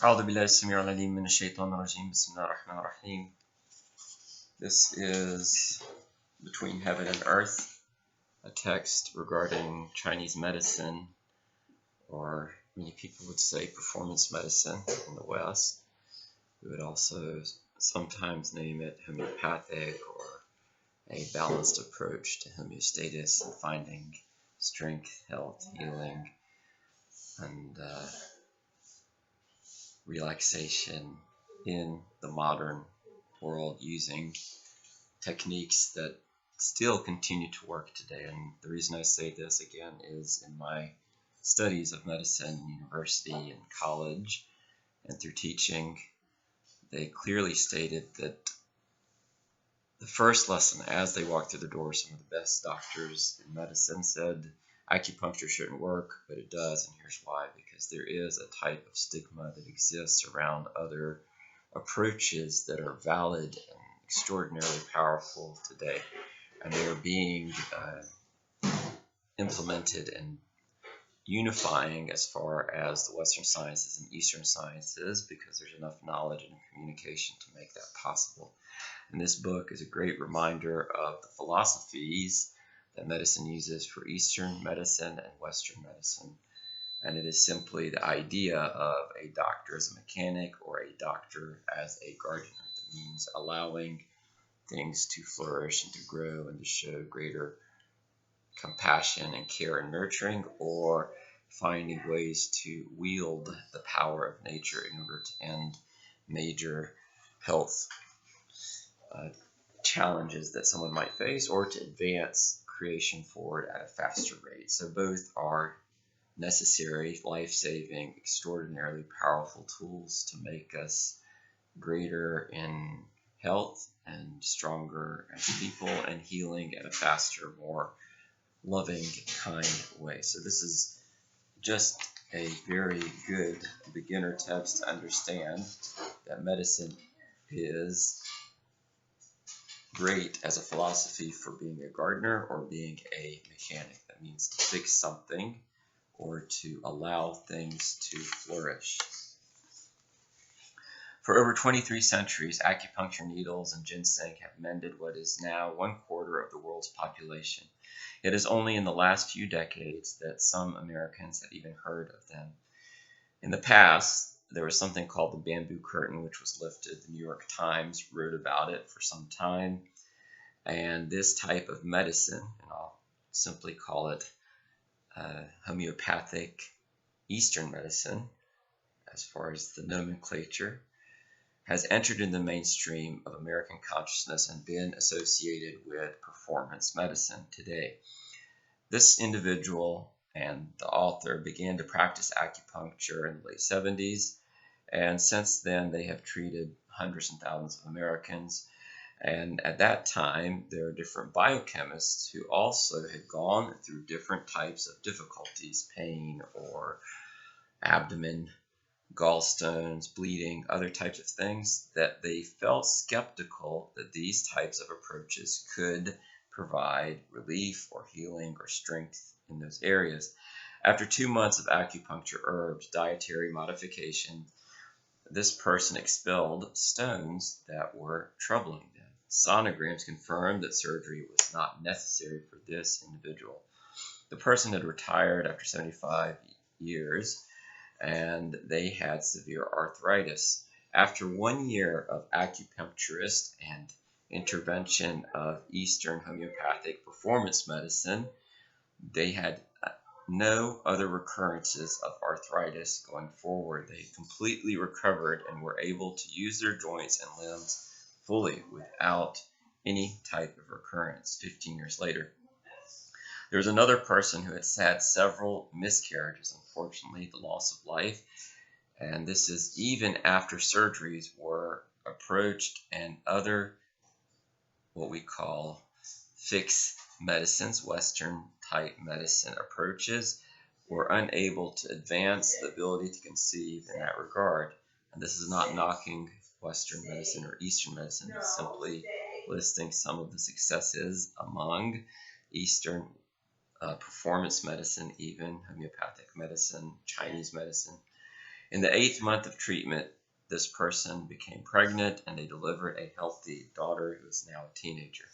أعوذ بالله السميع العليم من الشيطان الرجيم. بسم الله الرحمن الرحيم. This is Between Heaven and Earth, a text regarding Chinese medicine, or many people would say performance medicine in the West. We would also sometimes name it homeopathic or a balanced approach to homeostasis and finding strength, health, healing, and relaxation in the modern world using techniques that still continue to work today. And the reason I say this again is in my studies of medicine in university and college and through teaching, they clearly stated that the first lesson as they walked through the door, some of the best doctors in medicine said acupuncture shouldn't work, but it does, and here's why. Because there is a type of stigma that exists around other approaches that are valid and extraordinarily powerful today, and they are being implemented and unifying as far as the Western sciences and Eastern sciences, because there's enough knowledge and communication to make that possible. And this book is a great reminder of the philosophies that medicine uses for Eastern medicine and Western medicine. And it is simply the idea of a doctor as a mechanic or a doctor as a gardener. That means allowing things to flourish and to grow and to show greater compassion and care and nurturing, or finding ways to wield the power of nature in order to end major health challenges that someone might face, or to advance creation forward at a faster rate. So both are necessary, life-saving, extraordinarily powerful tools to make us greater in health and stronger as people and healing at a faster, more loving, kind way. So this is just a very good beginner text to understand that medicine is great as a philosophy for being a gardener or being a mechanic. That means to fix something or to allow things to flourish. For over 23 centuries, acupuncture needles and ginseng have mended what is now 1/4 of the world's population. It is only in the last few decades that some Americans have even heard of them. In the past, there was something called the bamboo curtain, which was lifted. The New York Times wrote about it for some time. And this type of medicine, and I'll simply call it homeopathic Eastern medicine, as far as the nomenclature, has entered in the mainstream of American consciousness and been associated with performance medicine today. This individual and the author began to practice acupuncture in the late 70s, and since then they have treated hundreds and thousands of Americans. And at that time, there are different biochemists who also had gone through different types of difficulties, pain or abdomen, gallstones, bleeding, other types of things, that they felt skeptical that these types of approaches could provide relief or healing or strength in those areas. After 2 months of acupuncture, herbs, dietary modification, this person expelled stones that were troubling them. Sonograms confirmed that surgery was not necessary for this individual. The person had retired after 75 years, and they had severe arthritis. After 1 year of acupuncturist and intervention of Eastern homeopathic performance medicine, they had no other recurrences of arthritis going forward. They completely recovered and were able to use their joints and limbs fully without any type of recurrence 15 years later. There was another person who had had several miscarriages, unfortunately, the loss of life, and this is even after surgeries were approached and other what we call fixed medicines, Western type medicine approaches, were unable to advance the ability to conceive in that regard. And this is not knocking Western medicine or Eastern medicine, it's simply listing some of the successes among Eastern performance medicine, even homeopathic medicine, Chinese medicine. In the 8th month of treatment, this person became pregnant and they delivered a healthy daughter who is now a teenager.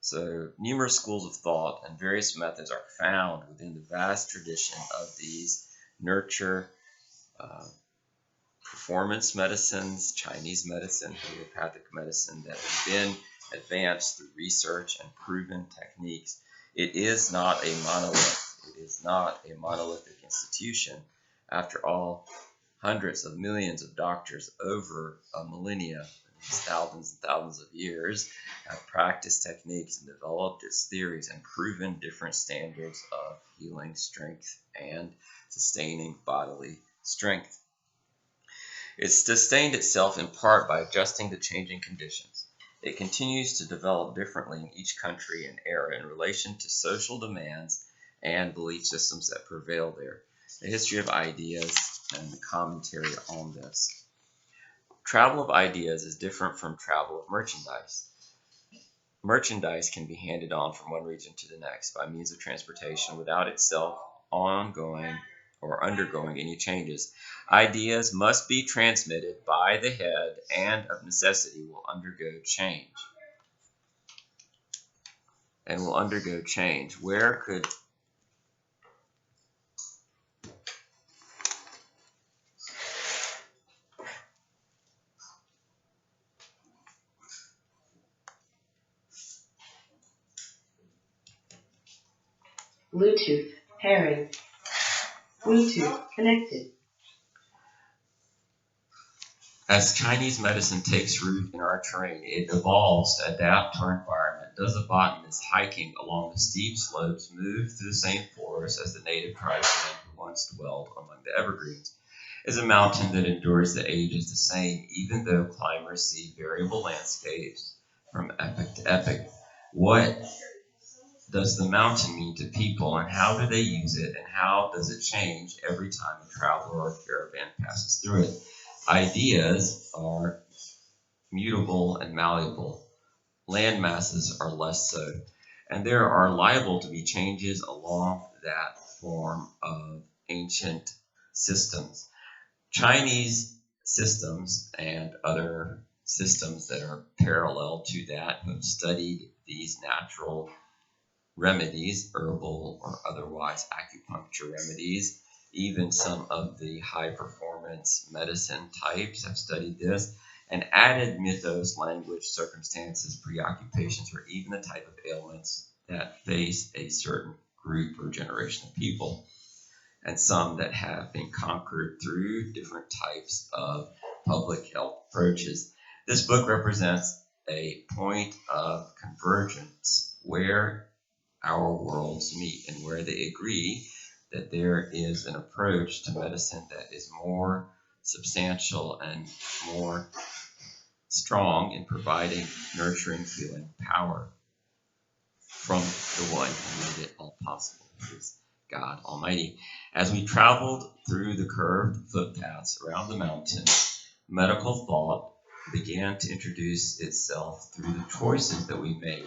So numerous schools of thought and various methods are found within the vast tradition of these nurture, performance medicines, Chinese medicine, homeopathic medicine that have been advanced through research and proven techniques. It is not a monolith. It is not a monolithic institution. After all, hundreds of millions of doctors over a millennia, thousands and thousands of years, have practiced techniques and developed its theories and proven different standards of healing strength and sustaining bodily strength. It sustained itself in part by adjusting to changing conditions. It continues to develop differently in each country and era in relation to social demands and belief systems that prevail there. The history of ideas and the commentary on this. Travel of ideas is different from travel of merchandise. Merchandise can be handed on from one region to the next by means of transportation without itself ongoing or undergoing any changes. Ideas must be transmitted by the head and of necessity will undergo change. Where could Bluetooth pairing. Bluetooth connected. As Chinese medicine takes root in our terrain, it evolves to adapt to our environment. Does a botanist hiking along the steep slopes move through the same forest as the native tribesmen who once dwelled among the evergreens? Is a mountain that endures the ages the same, even though climbers see variable landscapes from epoch to epoch? What does the mountain mean to people, and how do they use it, and how does it change every time a traveler or a caravan passes through it? Ideas are mutable and malleable. Land masses are less so, and there are liable to be changes along that form of ancient systems. Chinese systems and other systems that are parallel to that who have studied these natural remedies, herbal or otherwise acupuncture remedies, even some of the high performance medicine types have studied this and added mythos, language, circumstances, preoccupations, or even the type of ailments that face a certain group or generation of people, and some that have been conquered through different types of public health approaches. This book represents a point of convergence where our worlds meet and where they agree that there is an approach to medicine that is more substantial and more strong in providing nurturing, healing power from the one who made it all possible, who is God Almighty. As we traveled through the curved footpaths around the mountain, medical thought began to introduce itself through the choices that we made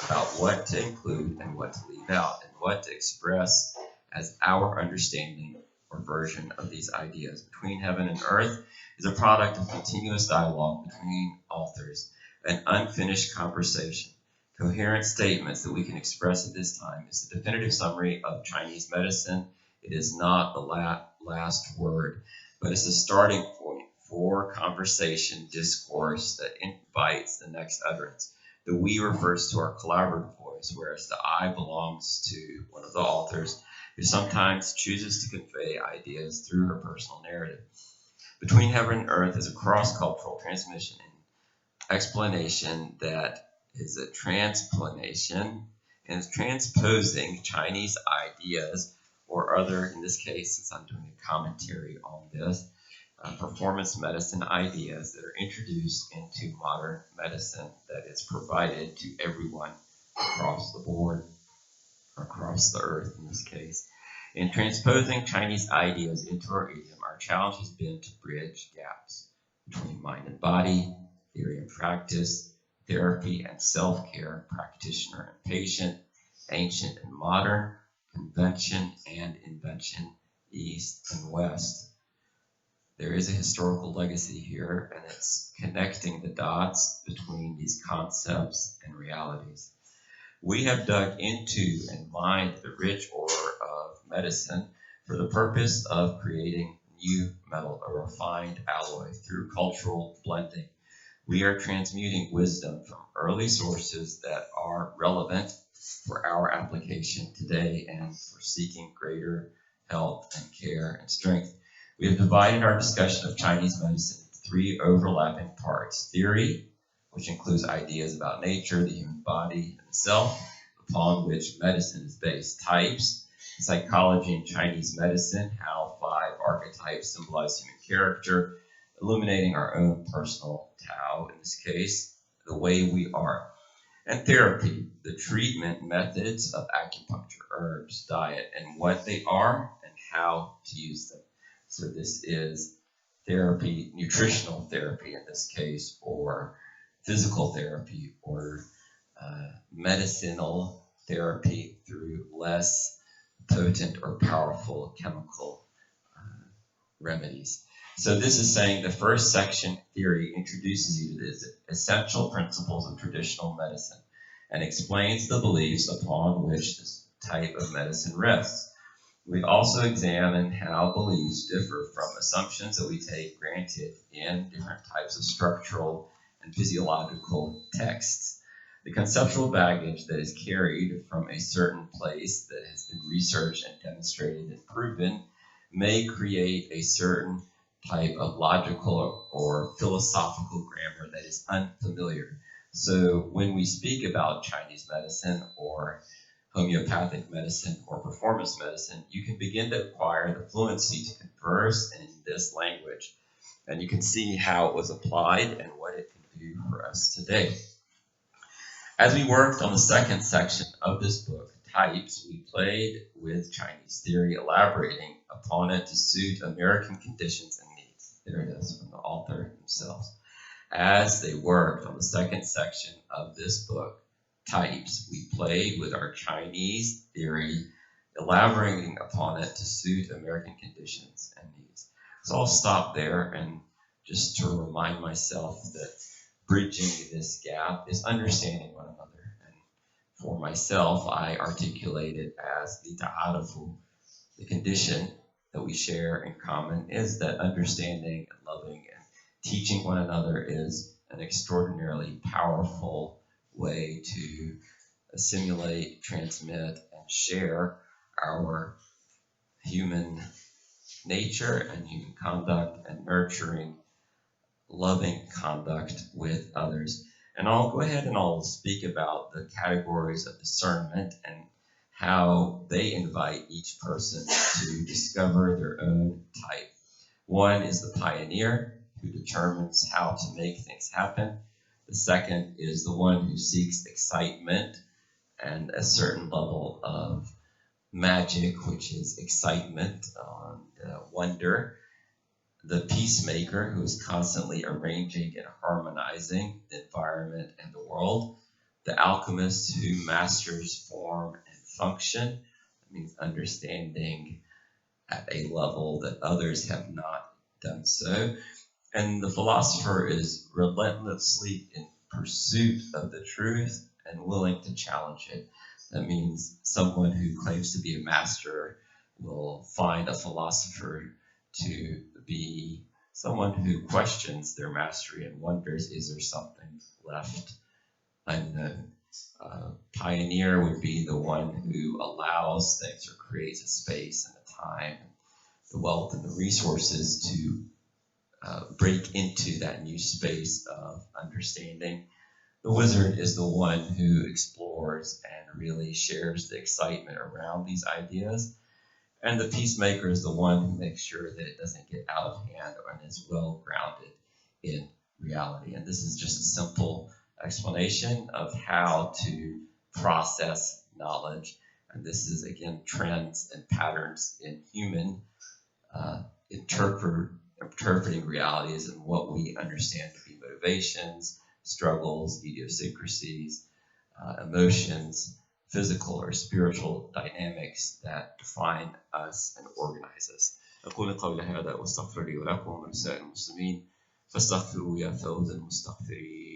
about what to include and what to leave out, and what to express as our understanding or version of these ideas. Between Heaven and Earth is a product of continuous dialogue between authors, an unfinished conversation, coherent statements that we can express at this time. Is the definitive summary of Chinese medicine. It is not the last word, but it's a starting point for conversation, discourse that invites the next utterance. The we refers to our collaborative voice, whereas the I belongs to one of the authors who sometimes chooses to convey ideas through her personal narrative. Between Heaven and Earth is a cross-cultural transmission and explanation that is a transplanation and is transposing Chinese ideas or other, in this case, since I'm doing a commentary on this, performance medicine ideas that are introduced into modern medicine that is provided to everyone across the board, across the earth in this case. In transposing Chinese ideas into our idiom, our challenge has been to bridge gaps between mind and body, theory and practice, therapy and self-care, practitioner and patient, ancient and modern, convention and invention, east and west. there is a historical legacy here, and it's connecting the dots between these concepts and realities. We have dug into and mined the rich ore of medicine for the purpose of creating new metal, a refined alloy through cultural blending. We are transmuting wisdom from early sources that are relevant for our application today and for seeking greater health and care and strength. We have divided our discussion of Chinese medicine into 3 overlapping parts: theory, which includes ideas about nature, the human body, and the self, upon which medicine is based; types, psychology in Chinese medicine, how 5 archetypes symbolize human character, illuminating our own personal Tao, in this case, the way we are; and therapy, the treatment methods of acupuncture, herbs, diet, and what they are and how to use them. So this is therapy, nutritional therapy in this case, or physical therapy, or medicinal therapy through less potent or powerful chemical remedies. So this is saying the first section, theory, introduces you to the essential principles of traditional medicine and explains the beliefs upon which this type of medicine rests. We also examine how beliefs differ from assumptions that we take granted in different types of structural and physiological texts. The conceptual baggage that is carried from a certain place that has been researched and demonstrated and proven may create a certain type of logical or philosophical grammar that is unfamiliar. So when we speak about Chinese medicine or homeopathic medicine or performance medicine, you can begin to acquire the fluency to converse in this language. And you can see how it was applied and what it can do for us today. As we worked on the second section of this book, types, we played with Chinese theory, elaborating upon it to suit American conditions and needs. There it is from the author themselves. As they worked on the second section of this book, types, we played with our Chinese theory, elaborating upon it to suit American conditions and needs. So I'll stop there, and just to remind myself that bridging this gap is understanding one another. And for myself, I articulate it as the ta'arufu, the condition that we share in common is that understanding and loving and teaching one another is an extraordinarily powerful way to assimilate, transmit, and share our human nature and human conduct and nurturing, loving conduct with others. And I'll go ahead and I'll speak about the categories of discernment and how they invite each person to discover their own type. One is the pioneer, who determines how to make things happen. The second is the one who seeks excitement and a certain level of magic, which is excitement and wonder. The peacemaker, who is constantly arranging and harmonizing the environment and the world. The alchemist, who masters form and function. That means understanding at a level that others have not done so. And the philosopher is relentlessly in pursuit of the truth and willing to challenge it. That means someone who claims to be a master will find a philosopher to be someone who questions their mastery and wonders, is there something left unknown? Pioneer would be the one who allows things or creates a space and a time, the wealth and the resources to break into that new space of understanding. The wizard is the one who explores and really shares the excitement around these ideas. And the peacemaker is the one who makes sure that it doesn't get out of hand and is well grounded in reality. And this is just a simple explanation of how to process knowledge. And this is, again, trends and patterns in human interpreting realities and what we understand to be motivations, struggles, idiosyncrasies, emotions, physical or spiritual dynamics that define us and organize us. أقول قولي هذا وأستغفر لي ولكم ولسائر المسلمين فاستغفروا يا فوز المستغفرين.